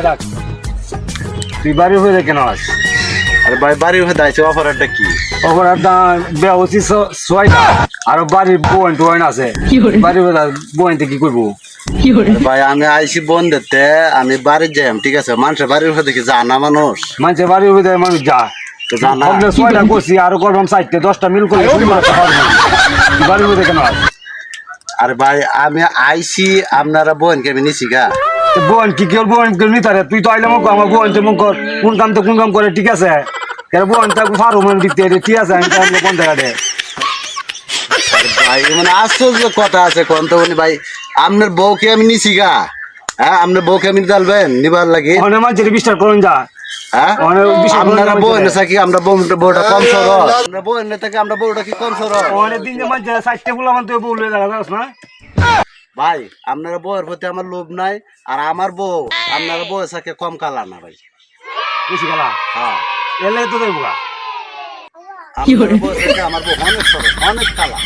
রাখ তুই বাড়ি হয়ে কেন আস আরে ভাই বাড়ি হয়ে দাইছে অফারটা কি? অপরাধ বেশি ছয়টা আর বাড়ির বোন টোয়েন আছে বাড়ি বোনতে কি করবো আরে ভাই আমি আইছি বোন দিতে, আমি বাড়ি যাই ঠিক আছে, মানুষের বাড়ির হয়ে দেখি জানা মানুষ মানুষে বাড়ি হয়ে মানুষ যা তো জানা। ভাবলে ছয়টা করছি আরো করবাম 4টে 10টা মিল করে বাড়ি হয়ে কেন আস আরে ভাই আমি আইছি আপনারা বোনকে আমি নিছি গা। বোন কি কেউ বোন কেউ নিতে তুই তো আইলে মুখ আমার বোন তো মুখ কোন কাম তো কোন কাম করে ঠিক আছে বোন তাকে ফারো মানে দিতে ঠিক আছে আমি তাহলে কোন জায়গাতে আরে ভাই মানে আশ্চর্য কথা আছে কোন তো ভাই, আপনার বউকে আমি নিছি গা। হ্যাঁ আপনার বউকে আমি ডালবেন নিবার লাগে অনেক মানুষের বিশ্বাস করুন যা হ্যাঁ অনেক বিশ্বাস আপনারা বউন থাকি আমরা বউটা কম সর, আমরা বউন থাকি আমরা বউটা কি কম সর? অনেক দিন যে মানুষ 4টে ফুল আমার তো বললে দেখা যাস না ভাই আপনারা বউয়ের প্রতি আমার লোভ নাই, আর আমার বউ আপনারা বউয়ের সাথে কম কালা না ভাই। বেশি খেলা হ্যাঁ এলে তো দেবো আপনার বউয়ের সাথে আমার বউ অনেক সর অনেক কালা।